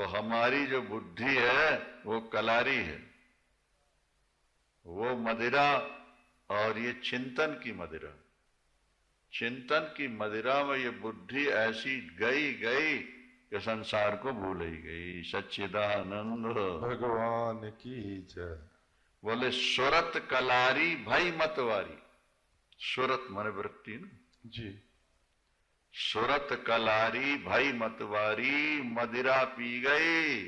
तो हमारी जो बुद्धि है वो कलारी है, वो मदिरा, और ये चिंतन की मदिरा। चिंतन की मदिरा में ये बुद्धि ऐसी गई गई कि संसार को भूल ही गई। सच्चिदानंद भगवान की जय। बोले सुरत कलारी भई मतवारी। सुरत माने वृत्ति ना जी। सुरत कलारी भई मतवारी, मदिरा पी गई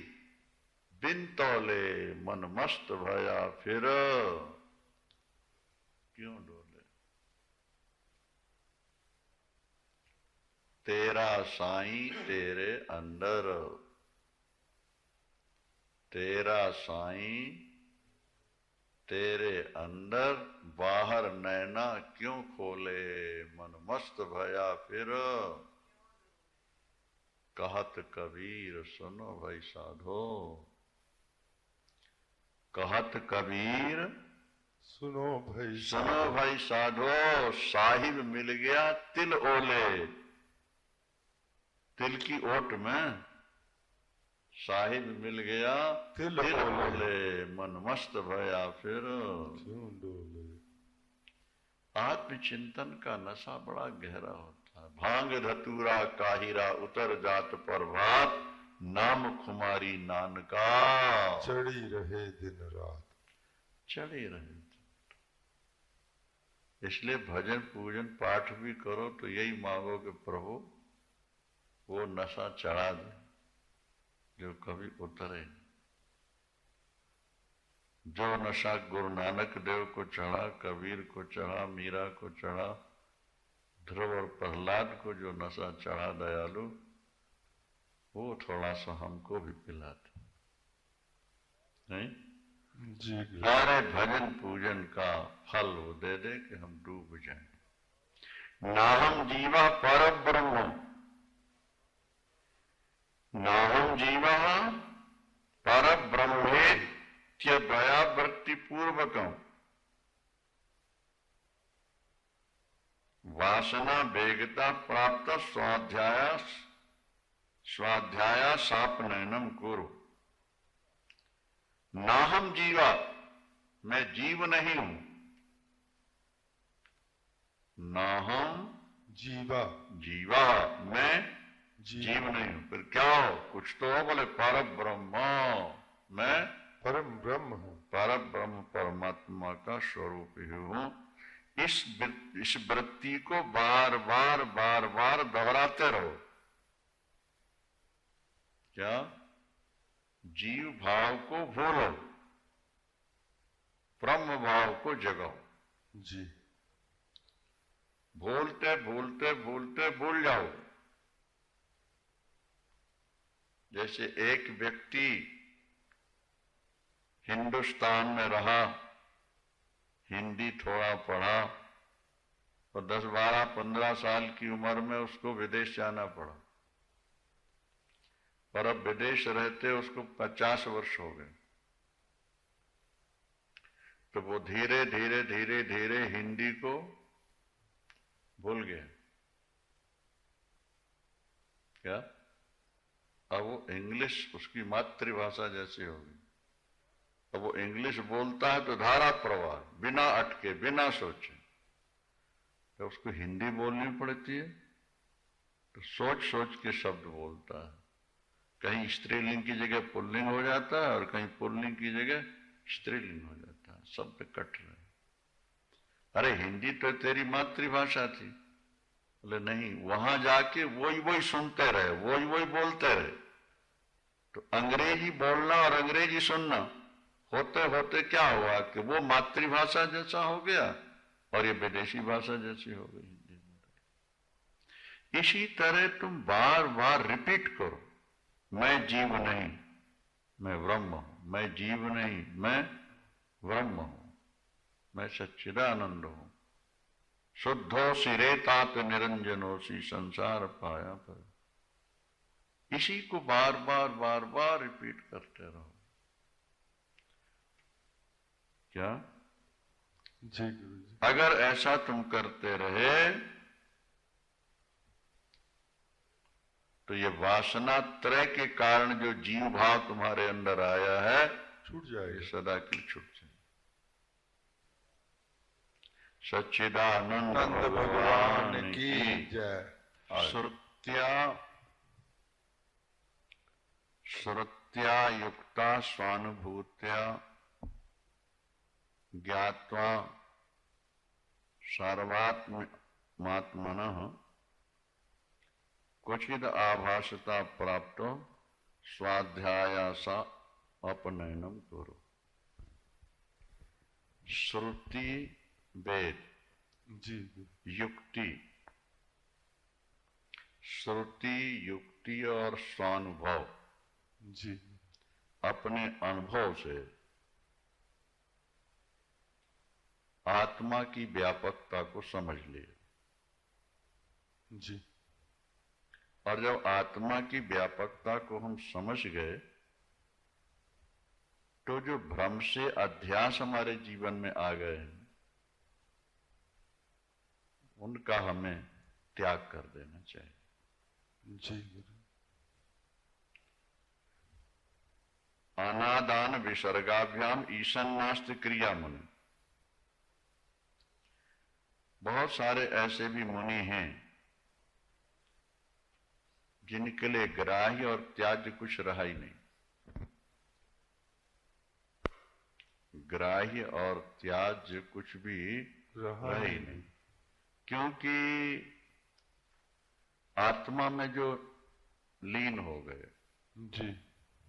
बिन तौले, मन मस्त भया फिर। क्यों डोले? तेरा साईं तेरे अंदर, तेरा साईं तेरे अंदर, बाहर नैना क्यों खोले, मन मस्त भया फिर। कहत कबीर सुनो भाई साधो, कहत कबीर सुनो भाई सुनो भाई साधो, साहिब मिल गया तिल ओले। तिल की ओट में साहिब मिल गया तिल ओले, मन मस्त भया फिर। क्यों डोले? आत्मचिंतन का नशा बड़ा गहरा होता है। भांग धतूरा काहिरा उतर जात पर भात, नाम खुमारी नानका चढ़ी रहे दिन रात। चढ़ी रहे। इसलिए भजन पूजन पाठ भी करो तो यही मांगो कि प्रभु वो नशा चढ़ा दे जो कभी उतरे। जो नशा गुरु नानक देव को चढ़ा, कबीर को चढ़ा, मीरा को चढ़ा, ध्रुव और प्रहलाद को जो नशा चढ़ा दयालु, वो थोड़ा सा हमको भी पिलाते नहीं जी। सारे भजन पूजन का फल वो दे दे कि हम डूब जाएं। नाहम जीवा पर ब्रह्म, नाहम जीवा पर ब्रह्मेत्य दया वृत्ति पूर्वकम, वासना वेगता प्राप्त स्वाध्याय सापनयनम कुरु। नाहम जीवा, मैं जीव नहीं हूं। नाहम जीवा, जीवा, मैं जीव नहीं हूं। फिर क्या हो? कुछ तो हो। बोले पर ब्रह्म, मैं परम ब्रह्म हूं। पर ब्रह्म परमात्मा का स्वरूप ही हूं। इस वृत्ति को बार बार बार बार दोहराते रहो। क्या? जीव भाव को भूलो, ब्रह्म भाव को जगाओ। जी। भूलते भूलते भूलते भूल जाओ। जैसे एक व्यक्ति हिंदुस्तान में रहा, हिंदी थोड़ा पढ़ा, और 10, 12, 15 साल की उम्र में उसको विदेश जाना पड़ा, और अब विदेश रहते उसको 50 वर्ष हो गए। तो वो धीरे धीरे धीरे धीरे हिंदी को भूल गया। क्या? अब वो इंग्लिश उसकी मातृभाषा जैसी होगी। अब वो इंग्लिश बोलता है तो धारा प्रवाह, बिना अटके बिना सोचे। तो उसको हिंदी बोलनी पड़ती है तो सोच सोच के शब्द बोलता है। कहीं स्त्रीलिंग की जगह पुल्लिंग हो जाता है और कहीं पुल्लिंग की जगह स्त्रीलिंग हो जाता है। शब्द कट रहे। अरे हिंदी तो तेरी मातृभाषा थी। बोले नहीं, वहां जाके वही वही सुनते रहे, वही वही बोलते रहे। तो अंग्रेजी बोलना और अंग्रेजी सुनना होते होते क्या हुआ कि वो मातृभाषा जैसा हो गया और ये विदेशी भाषा जैसी हो गई। इसी तरह तुम बार बार रिपीट करो, मैं जीव नहीं, मैं ब्रह्म हूं। मैं जीव नहीं, मैं ब्रह्म हूं। मैं सच्चिदानंद हूं। शुद्धोसी रेतात निरंजनोसी, संसार पाया पर। इसी को बार बार बार बार रिपीट करते रहो। क्या? जी गुरु जी। अगर ऐसा तुम करते रहे तो ये वासना त्रय के कारण जो जीव भाव तुम्हारे अंदर आया है छूट ये जाएगा। सदा के लिए छूट जाए। सच्चिदानंद नंद भगवान की जय। श्रुत्या युक्ता स्वानुभूत्या ज्ञात्वा सर्वात्मात्मनः क्वचिद आभासता प्राप्तो स्वाध्यायासा अपनयनम करो। श्रुति वेद, जी युक्ति, श्रुति युक्ति और स्वानुभव, जी अपने अनुभव से आत्मा की व्यापकता को समझ लिए। जी और जब आत्मा की व्यापकता को हम समझ गए तो जो भ्रम से अध्यास हमारे जीवन में आ गए हैं उनका हमें त्याग कर देना चाहिए। जी गुरु। अनादान विसर्गाभ्याम ईशान्यास्त क्रिया मुनि। बहुत सारे ऐसे भी मुनि हैं जिनके लिए ग्राह्य और त्याज्य कुछ रहा ही नहीं। ग्राह्य और त्याज्य कुछ भी रहा ही नहीं, क्योंकि आत्मा में जो लीन हो गए, जी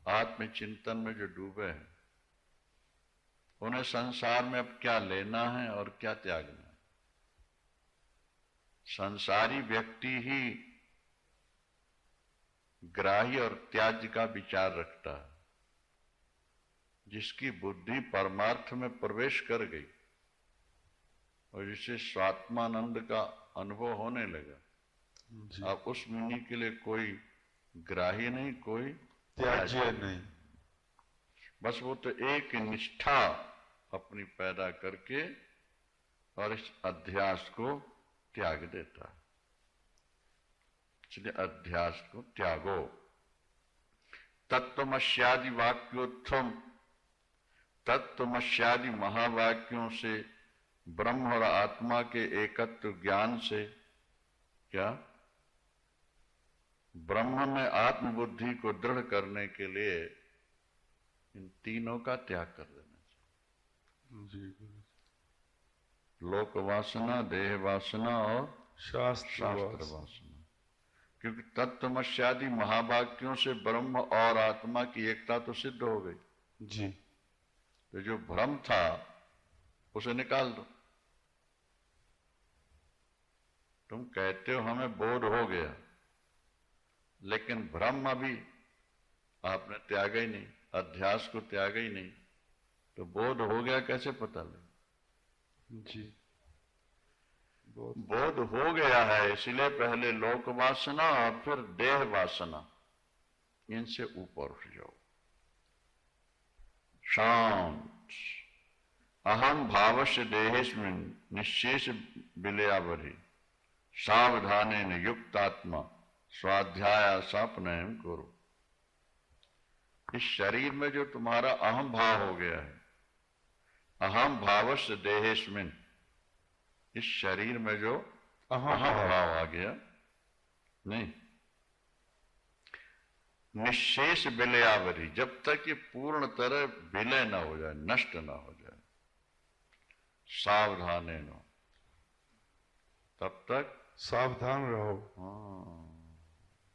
आत्मचिंतन में जो डूबे हैं, उन्हें संसार में अब क्या लेना है और क्या त्यागना है। संसारी व्यक्ति ही ग्राह्य और त्याज्य का विचार रखता है। जिसकी बुद्धि परमार्थ में प्रवेश कर गई और जिसे स्वात्मानंद का अनुभव होने लगा, अब उस मुनि के लिए कोई ग्राह्य नहीं, कोई त्याज्य नहीं। बस वो तो एक निष्ठा अपनी पैदा करके और इस अध्यास को त्याग देता है। इसलिए अध्यास को त्यागो। तत्वमस्यादि वाक्योत्थम, तत्वमस्यादि महावाक्यों से ब्रह्म और आत्मा के एकत्व ज्ञान से क्या ब्रह्म में आत्मबुद्धि को दृढ़ करने के लिए इन तीनों का त्याग कर देना चाहिए। जी लोक वासना, देह वासना और शास्त्र वासना। क्योंकि तत्वमस्यादि महावाक्यों से ब्रह्म और आत्मा की एकता तो सिद्ध हो गई। जी तो जो भ्रम था उसे निकाल दो। तुम कहते हो हमें बोध हो गया, लेकिन भ्रम अभी आपने त्यागा ही नहीं, अध्यास को त्यागा ही नहीं, तो बोध हो गया कैसे पता लगे? जी बोध हो गया है, इसलिए पहले लोक वासना और फिर देह वासना, इनसे ऊपर उठ जाओ। शांत। अहम भावस्य देहेस्मिन् निश्शेष विलयावधि सावधानेन युक्तात्मा स्वाध्यायासापनयनं करो। इस शरीर में जो तुम्हारा अहम भाव हो गया है, अहम भावस्य देहेस्मिन्, इस शरीर में जो अहम भाव आ गया, नहीं, निश्शेष विलयावधि, जब तक ये पूर्ण तरह विलय ना हो जाए, नष्ट ना हो जाए, सावधानेन, तब तक सावधान रहो।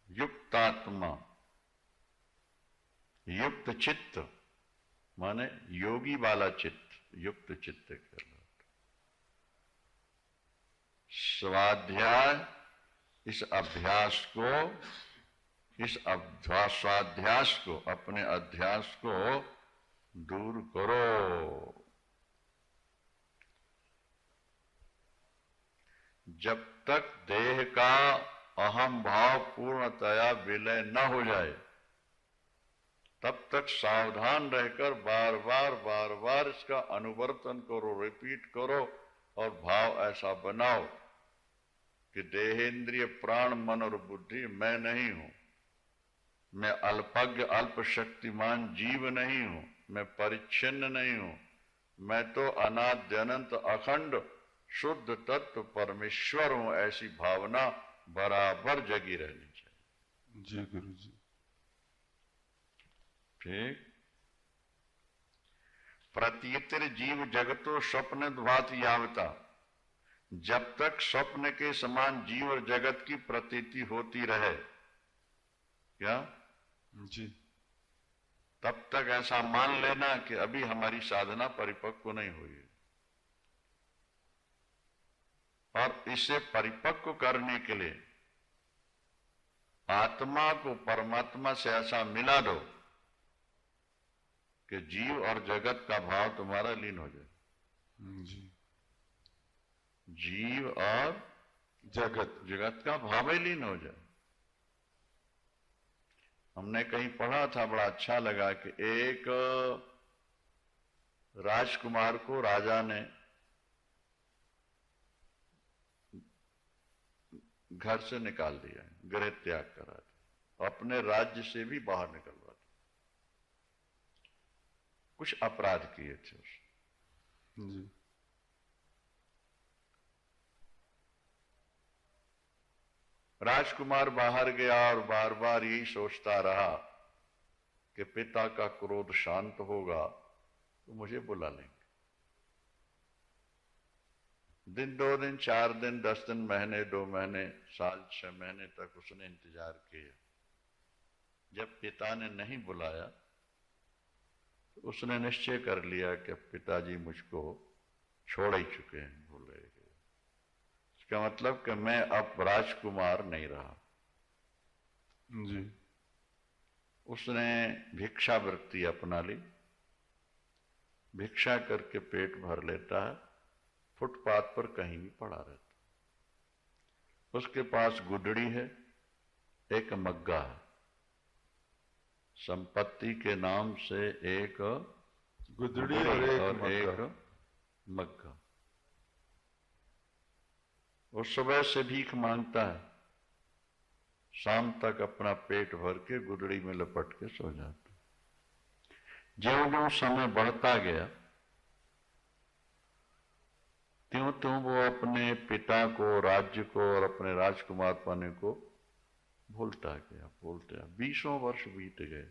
युक्तात्मा, युक्त चित्त माने योगी वाला चित्त, युक्त चित्त कहलाता। स्वाध्याय, इस अभ्यास को, इस स्वाध्यास को, अपने अध्यास को दूर करो। जब तक देह का अहम भाव पूर्णतया विलय न हो जाए, तब तक सावधान रहकर बार बार इसका अनुवर्तन करो, रिपीट करो, और भाव ऐसा बनाओ कि देहेंद्रिय प्राण मन और बुद्धि मैं नहीं हूं, मैं अल्पज्ञ अल्प शक्तिमान जीव नहीं हूं, मैं परिच्छिन्न नहीं हूं, मैं तो अनाद्य अनंत अखंड शुद्ध तत्व परमेश्वर हूं, ऐसी भावना बराबर जगी रहनी चाहिए। जी गुरु जी। ठीक। प्रतीतिर जीव जगतो स्वप्न भात यावता, जब तक स्वप्न के समान जीव और जगत की प्रतीति होती रहे, क्या जी। तब तक ऐसा मान लेना कि अभी हमारी साधना परिपक्व नहीं हुई है, और इसे परिपक्व करने के लिए आत्मा को परमात्मा से ऐसा मिला दो कि जीव और जगत का भाव तुम्हारा लीन हो जाए। जी। जीव और जगत का भाव ही लीन हो जाए। हमने कहीं पढ़ा था, बड़ा अच्छा लगा कि एक राजकुमार को राजा ने घर से निकाल दिया, गृह त्याग करा दिया, अपने राज्य से भी बाहर निकलवा दिया, कुछ अपराध किए थे उसने। जी। राजकुमार बाहर गया और बार बार यही सोचता रहा कि पिता का क्रोध शांत होगा तो मुझे बुला लेंगे। दिन, 2 दिन, 4 दिन, 10 दिन, महीने, 2 महीने, साल, 6 महीने तक उसने इंतजार किया। जब पिता ने नहीं बुलाया तो उसने निश्चय कर लिया कि पिताजी मुझको छोड़ ही चुके हैं, भूल गए। इसका मतलब कि मैं अब राजकुमार नहीं रहा। जी। उसने भिक्षा वृत्ति अपना ली, भिक्षा करके पेट भर लेता है, फुटपाथ पर कहीं भी पड़ा रहता। उसके पास गुदड़ी है, एक मग्गा है, संपत्ति के नाम से एक गुदड़ी और एक मग्गा। वो सुबह से भीख मांगता है, शाम तक अपना पेट भर के गुदड़ी में लपट के सो जाता। ज्यों-ज्यों समय बढ़ता गया त्यों-त्यों वो अपने पिता को, राज्य को और अपने राजकुमार पने को भूलता गया। 20 वर्ष बीत गए।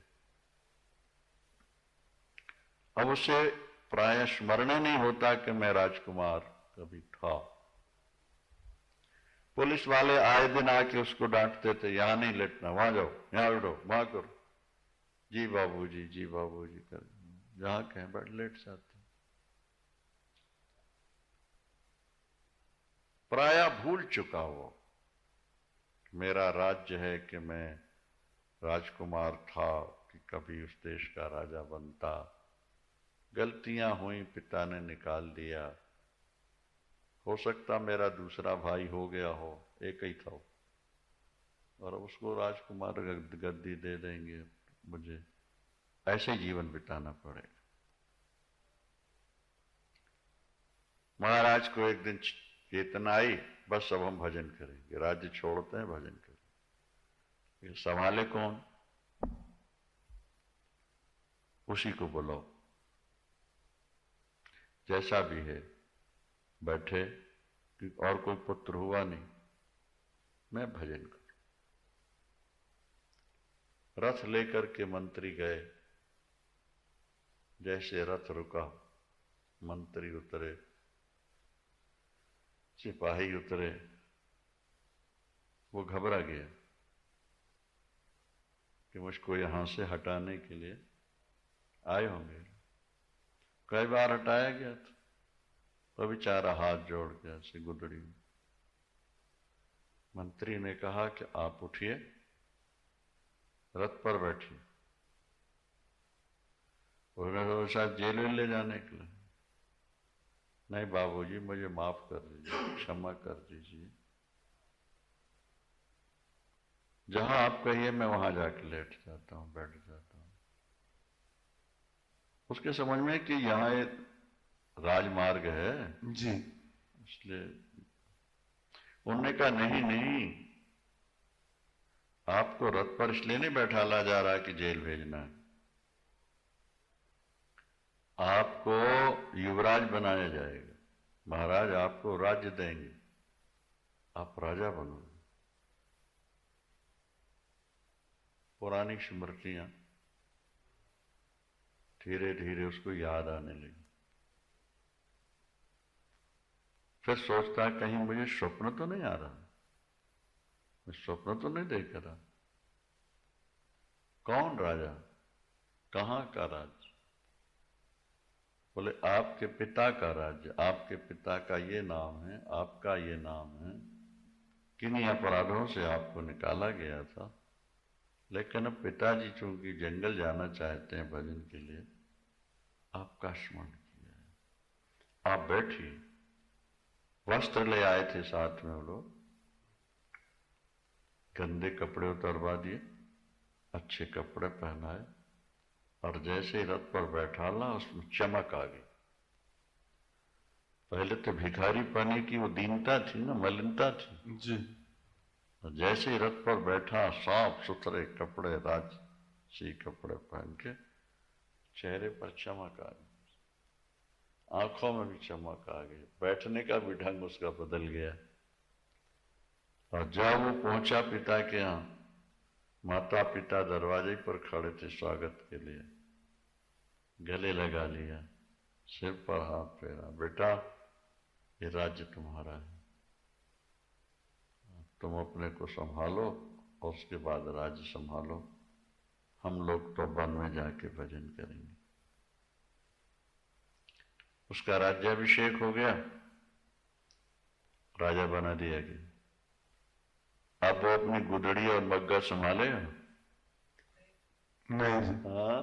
अब उसे प्राय स्मरण नहीं होता कि मैं राजकुमार कभी था। पुलिस वाले आए दिन आके उसको डांटते थे, यहां नहीं लेटना, वहां जाओ, यहां उठो, वहां करो, जी बाबूजी, जी बाबूजी कर, जहां कहें बैठ लेट जाते। प्राय भूल चुका वो, मेरा राज्य है कि मैं राजकुमार था कि कभी उस देश का राजा बनता। गलतियां हुई, पिता ने निकाल दिया। हो सकता मेरा दूसरा भाई हो गया हो, एक ही था और उसको राजकुमार गद्दी दे देंगे, मुझे ऐसे जीवन बिताना पड़ेगा। महाराज को एक दिन चेतना आई, बस अब हम भजन करेंगे, राज्य छोड़ते हैं, भजन करेंगे। संभाले कौन? उसी को बुलाओ, जैसा भी है बैठे, कि और कोई पुत्र हुआ नहीं, मैं भजन करूं। रथ लेकर के मंत्री गए, जैसे रथ रुका, मंत्री उतरे, सिपाही उतरे, वो घबरा गया कि मुझको यहां से हटाने के लिए आए होंगे। कई बार हटाया गया था, तो बेचारा हाथ जोड़ के ऐसे गुदड़ी में। मंत्री ने कहा कि आप उठिए, रथ पर बैठिए। उन्होंने शायद जेल ले जाने के लिए, नहीं बाबूजी मुझे माफ कर दीजिए, क्षमा कर दीजिए, जहां आप कहिए मैं वहां जाके लेट जाता हूं, बैठ जाता हूं। उसके समझ में कि यहाँ एक राजमार्ग है जी, इसलिए उन्होंने कहा नहीं नहीं, आपको रथ पर इसलिए नहीं बैठाला जा रहा कि जेल भेजना है, आपको युवराज बनाया जाएगा, महाराज आपको राज्य देंगे, आप राजा बनोगे। पुरानी स्मृतियां धीरे धीरे उसको याद आने लगी। फिर सोचता है कहीं मुझे स्वप्न तो नहीं आ रहा, मैं स्वप्न तो नहीं देख रहा। कौन राजा, कहां का राज्य? बोले आपके पिता का राज्य, आपके पिता का ये नाम है, आपका ये नाम है, किन्हीं अपराधों से आपको निकाला गया था, लेकिन अब पिताजी चूंकि जंगल जाना चाहते हैं भजन के लिए, आपका स्मरण किया है। आप बैठिए। वस्त्र ले आए थे साथ में वो लोग, गंदे कपड़े उतरवा दिए, अच्छे कपड़े पहनाए, और जैसे रथ पर बैठाला उसमें चमक आ गई। पहले तो भिखारी पानी की वो दीनता थी ना, मलिनता थी जी। और जैसे ही रथ पर बैठा, साफ सुथरे कपड़े, राजसी कपड़े पहन के, चेहरे पर चमक आ गई, आंखों में भी चमक आ गई, बैठने का भी ढंग उसका बदल गया। और जब वो पहुंचा पिता के यहाँ, माता पिता दरवाजे पर खड़े थे स्वागत के लिए, गले लगा लिया, सिर पर हाथ फेरा, बेटा ये राज्य तुम्हारा है, तुम अपने को संभालो और उसके बाद राज्य संभालो, हम लोग तो वन में जाके भजन करेंगे। उसका राज्याभिषेक हो गया, राजा बना दिया गया। अब वो अपनी गुदड़ी और मग्गा संभाले नहीं जी। हाँ,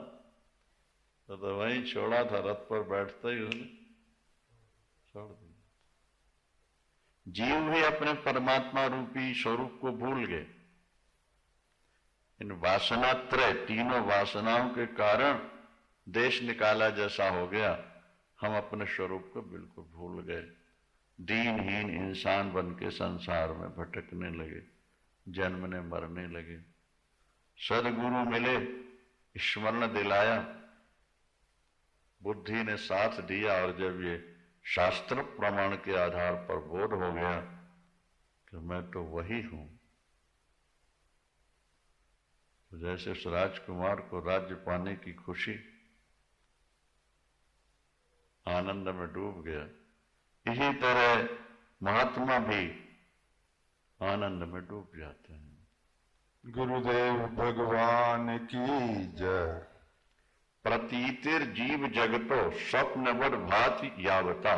तो वहीं छोड़ा था, रथ पर बैठते ही उसने छोड़ दिया। जीव भी अपने परमात्मा रूपी स्वरूप को भूल गए। इन वासनात्रय, तीनों वासनाओं के कारण देश निकाला जैसा हो गया। हम अपने स्वरूप को बिल्कुल भूल गए, दीनहीन इंसान बन के संसार में भटकने लगे, जन्मने मरने लगे। सदगुरु मिले, स्मरण दिलाया, बुद्धि ने साथ दिया, और जब ये शास्त्र प्रमाण के आधार पर बोध हो गया कि मैं तो वही हूं, तो जैसे उस राजकुमार को राज्य पाने की खुशी, आनंद में डूब गया, इसी तरह महात्मा भी आनंद में डूब जाते हैं। गुरुदेव भगवान की जय। प्रतीतिर जीव जगतो स्वप्नवद भाति यावता।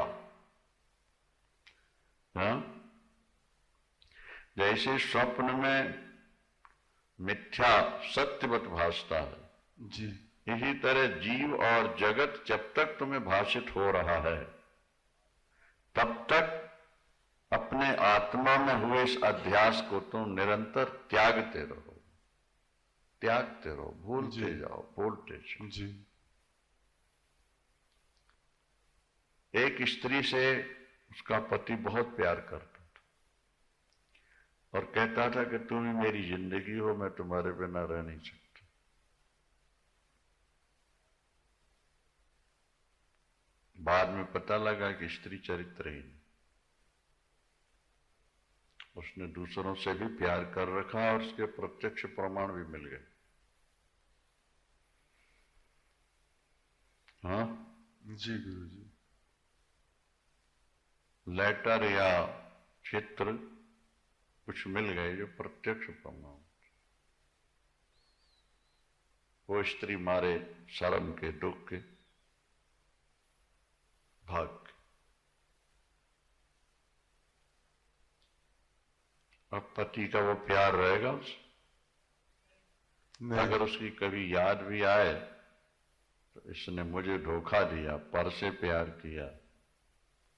हाँ? जैसे स्वप्न में मिथ्या सत्यवत भासता है जी। इसी तरह जीव और जगत जब तक तुम्हें भाषित हो रहा है, तब तक अपने आत्मा में हुए इस अध्यास को तुम निरंतर त्यागते रहो, त्यागते रहो, भूलते जाओ, भूलते जाओ। जी। एक स्त्री से उसका पति बहुत प्यार करता था और कहता था कि तुम ही मेरी जिंदगी हो, मैं तुम्हारे बिना रह नहीं सकता। बाद में पता लगा कि स्त्री चरित्रहीन, उसने दूसरों से भी प्यार कर रखा और उसके प्रत्यक्ष प्रमाण भी मिल गए। हाँ जी गुरु जी। लेटर या चित्र कुछ मिल गए जो प्रत्यक्ष प्रमाण। वो स्त्री मारे शर्म के, दुख के भाग के। अब पति का वो प्यार रहेगा उसे? अगर उसकी कभी याद भी आए तो इसने मुझे धोखा दिया, पर से प्यार किया,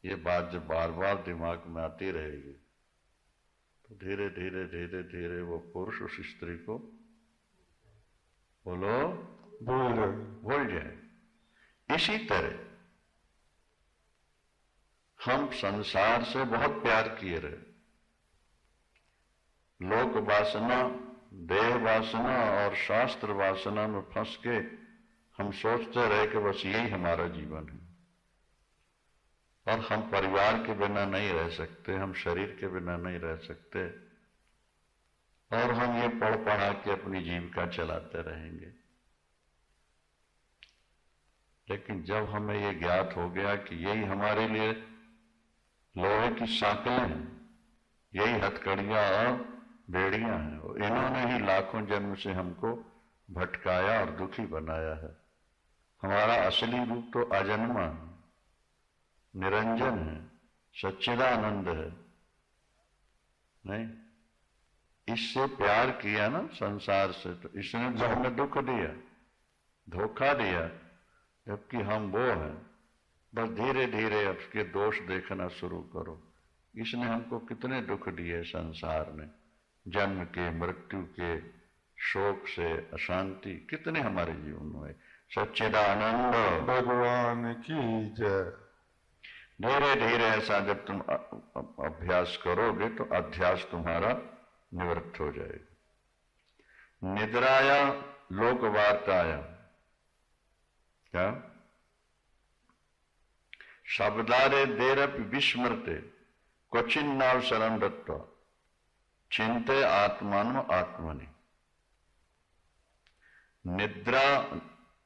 ये बात जब बार बार दिमाग में आती रहेगी तो धीरे धीरे धीरे धीरे वो पुरुष उस स्त्री को बोलो भूल जाए। इसी तरह हम संसार से बहुत प्यार किए रहे, लोक वासना देह वासना और शास्त्र वासना में फंस के हम सोचते रहे कि बस यही हमारा जीवन है, और हम परिवार के बिना नहीं रह सकते, हम शरीर के बिना नहीं रह सकते, और हम ये पढ़ पढ़ा के अपनी जीविका चलाते रहेंगे। लेकिन जब हमें ये ज्ञात हो गया कि यही हमारे लिए लोहे की साँकलें हैं, यही हथकड़ियां और बेड़ियां हैं, और इन्होंने ही लाखों जन्म से हमको भटकाया और दुखी बनाया है। हमारा असली रूप तो अजन्मा है, निरंजन है, सच्चिदानंद है। नहीं, इससे प्यार किया ना संसार से, तो इसने तो हमें दुख दिया, धोखा दिया, जबकि हम वो हैं। बस धीरे धीरे उसके दोष देखना शुरू करो। इसने हमको कितने दुख दिए संसार ने, जन्म के, मृत्यु के, शोक से, अशांति कितने हमारे जीवन में। सच्चिदानंद भगवान की जय। धीरे धीरे ऐसा जब तुम अभ्यास करोगे तो अध्यास तुम्हारा निवृत्त हो जाएगा। निद्राया लोक वार्ताया, क्या शब्दारे देरपि विस्मृते क्वचिन्नावसरं दत्त्वा चिंते आत्मान आत्मनि। निद्रा,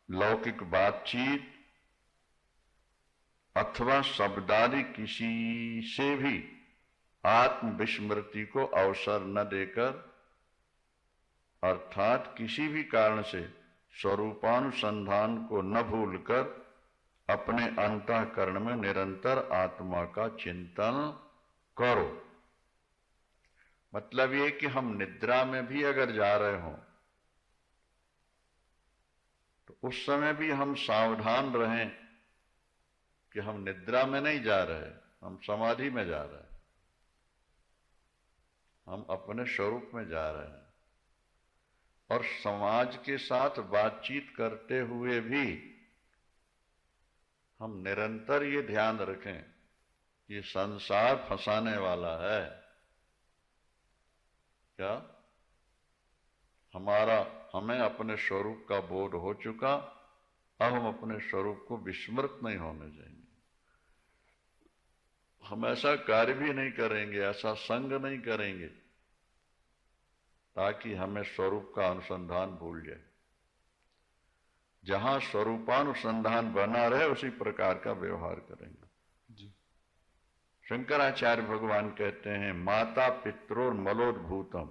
लौकिक बातचीत अथवा शब्दादि किसी से भी आत्म विस्मृति को अवसर न देकर, अर्थात किसी भी कारण से स्वरूपानुसंधान को न भूलकर अपने अंतःकरण में निरंतर आत्मा का चिंतन करो। मतलब ये कि हम निद्रा में भी अगर जा रहे हों तो उस समय भी हम सावधान रहें कि हम निद्रा में नहीं जा रहे, हम समाधि में जा रहे हैं, हम अपने स्वरूप में जा रहे हैं। और समाज के साथ बातचीत करते हुए भी हम निरंतर ये ध्यान रखें कि संसार फंसाने वाला है। क्या हमें अपने स्वरूप का बोध हो चुका, अब हम अपने स्वरूप को विस्मृत नहीं होने देंगे। हम ऐसा कार्य भी नहीं करेंगे, ऐसा संग नहीं करेंगे ताकि हमें स्वरूप का अनुसंधान भूल जाए। जहां स्वरूपानुसंधान बना रहे उसी प्रकार का व्यवहार करेंगे। जी। शंकराचार्य भगवान कहते हैं, माता पित्रोर मलोद्भूतम,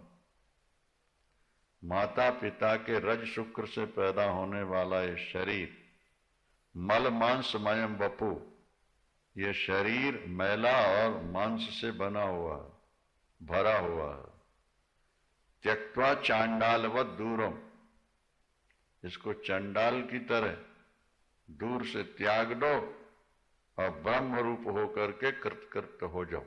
माता पिता के रज शुक्र से पैदा होने वाला ये शरीर, मल मांसमयम वपु, ये शरीर मैला और मांस से बना हुआ है, भरा हुआ है। त्यक्त्वा चांडालवत दूरम, इसको चंडाल की तरह दूर से त्याग दो और ब्रह्म रूप होकर के कृतकृत्य हो जाओ।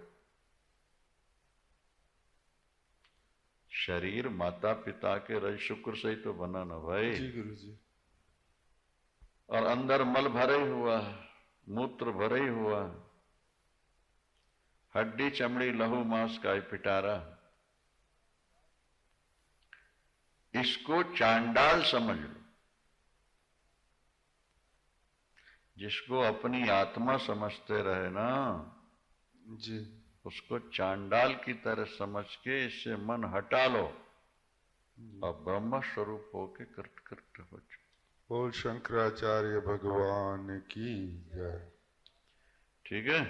शरीर माता पिता के रज शुक्र से ही तो बना ना भाई। जी गुरु जी। और अंदर मल भरे हुआ है, मूत्र भरे हुआ है, हड्डी चमड़ी लहू मांस का पिटारा। इसको चांडाल समझ लो। जिसको अपनी आत्मा समझते रहे ना जी, उसको चांडाल की तरह समझ के इससे मन हटा लो और ब्रह्म स्वरूप होके कृतकृत्य हो जाओ। बोल शंकराचार्य भगवान की जय। ठीक है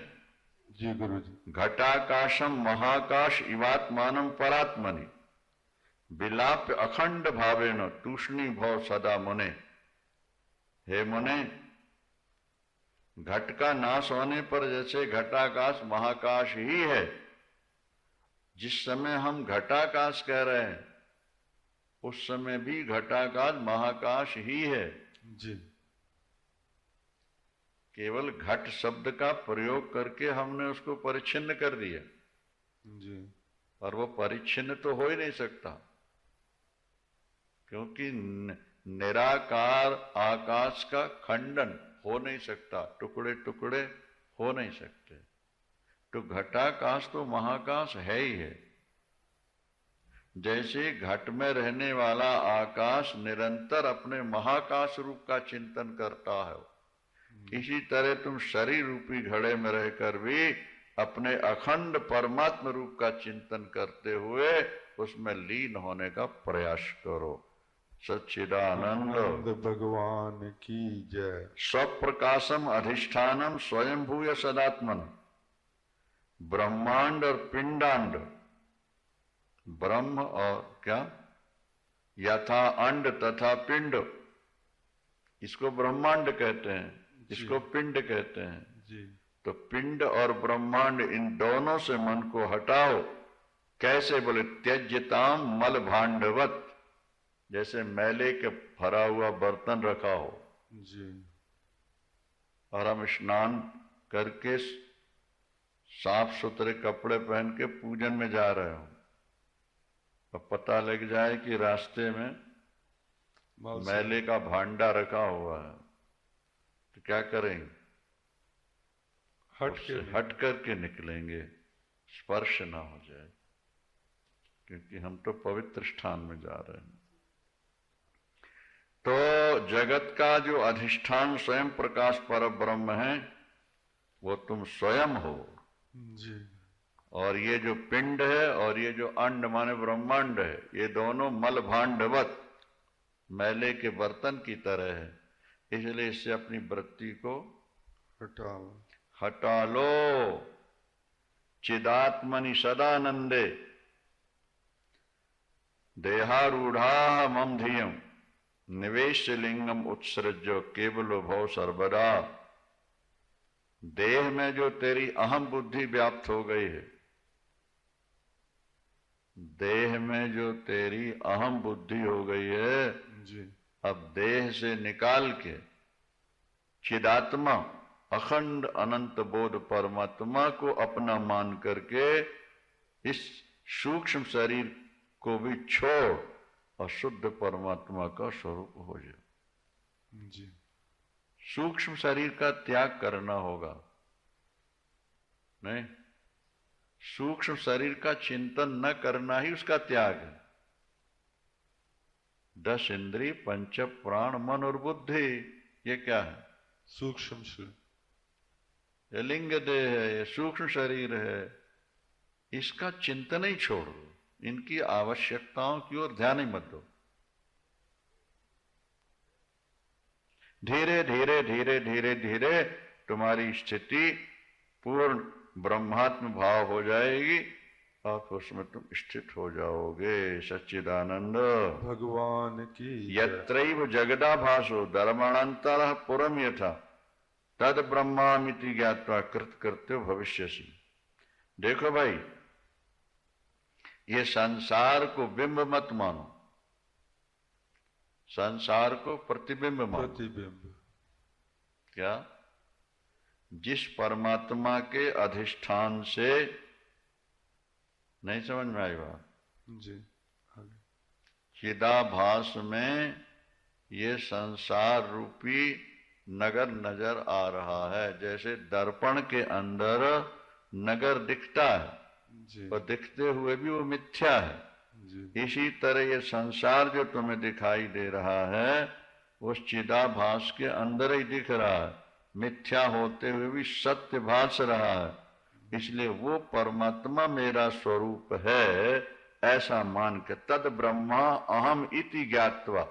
जी गुरु जी। घटाकाशम महाकाश इवात्मानम परात्मनि विलाप्य अखंड भावेन तूष्णी भव सदा मुने। हे मुने, घट का नाश होने पर जैसे घटाकाश महाकाश ही है, जिस समय हम घटाकाश कह रहे हैं उस समय भी घटाकाश महाकाश ही है। जी। केवल घट शब्द का प्रयोग करके हमने उसको परिच्छिन्न कर दिया जी। और वो परिच्छिन्न तो हो ही नहीं सकता, क्योंकि निराकार आकाश का खंडन हो नहीं सकता, टुकड़े टुकड़े हो नहीं सकते। तो घटाकाश तो महाकाश है ही है। जैसे घट में रहने वाला आकाश निरंतर अपने महाकाश रूप का चिंतन करता है, इसी तरह तुम शरीर रूपी घड़े में रहकर भी अपने अखंड परमात्म रूप का चिंतन करते हुए उसमें लीन होने का प्रयास करो। सच्चिदानंद भगवान की जय। स्वप्रकाशम अधिष्ठानम स्वयंभूय सदात्मन। ब्रह्मांड और पिंडांड, ब्रह्म और क्या, यथा अंड तथा पिंड, इसको ब्रह्मांड कहते हैं, इसको पिंड कहते हैं जी। तो पिंड और ब्रह्मांड इन दोनों से मन को हटाओ। कैसे? बोले त्यज्यताम मल भांडवत, जैसे मैले के भरा हुआ बर्तन रखा हो जी। और हम स्नान करके साफ सुथरे कपड़े पहन के पूजन में जा रहे हो, अब पता लग जाए कि रास्ते में मैले का भांडा रखा हुआ है, तो क्या करेंगे? हट करके निकलेंगे, स्पर्श ना हो जाए, क्योंकि हम तो पवित्र स्थान में जा रहे हैं। तो जगत का जो अधिष्ठान स्वयं प्रकाश पर ब्रह्म है, वो तुम स्वयं हो जी। और ये जो पिंड है और ये जो अंड माने ब्रह्मांड है, ये दोनों मल भांडवत, मैले के बर्तन की तरह है। इसलिए इससे अपनी वृत्ति को हटा लो। चिदात्मनि सदानंदे देहारूढ़ा मम धियम निवेश लिंगम उत्सृज्य केवलो भव सर्वदा। देह में जो तेरी अहम बुद्धि व्याप्त हो गई है, देह में जो तेरी अहम बुद्धि हो गई है जी, अब देह से निकाल के चिदात्मा अखंड अनंत बोध परमात्मा को अपना मान करके इस सूक्ष्म शरीर को भी छोड़ और शुद्ध परमात्मा का स्वरूप हो जाए जी। सूक्ष्म शरीर का त्याग करना होगा। नहीं, सूक्ष्म शरीर का चिंतन न करना ही उसका त्याग है। 10 इंद्रिय, पंच प्राण, मन और बुद्धि, ये क्या है? सूक्ष्म शरीर। ये लिंग देह है, ये सूक्ष्म शरीर है। इसका चिंतन ही छोड़ दो, इनकी आवश्यकताओं की ओर ध्यान ही मत दो। धीरे धीरे धीरे धीरे धीरे तुम्हारी स्थिति पूर्ण ब्रह्मात्म भाव हो जाएगी और उसमें तुम स्थित हो जाओगे। सच्चिदानंद भगवान की। यत्रैव जगदाभासो धर्माणंतर पुरम यथा तद ब्रह्मामिति ज्ञात्वा कृत कृत्यो भविष्यसि। देखो भाई, ये संसार को बिंब मत मानो, संसार को प्रतिबिंब मानो। प्रतिबिंब। क्या? जिस परमात्मा के अधिष्ठान से, नहीं समझ में आई बात? जी। चिदाभास में ये संसार रूपी नगर नजर आ रहा है। जैसे दर्पण के अंदर नगर दिखता है जी। और दिखते हुए भी वो मिथ्या है जी। इसी तरह ये संसार जो तुम्हें दिखाई दे रहा है उस चिदाभास के अंदर ही दिख रहा है, मिथ्या होते हुए भी सत्य भास रहा है। इसलिए वो परमात्मा मेरा स्वरूप है ऐसा मान के तद ब्रह्मा अहम इति ज्ञात्वा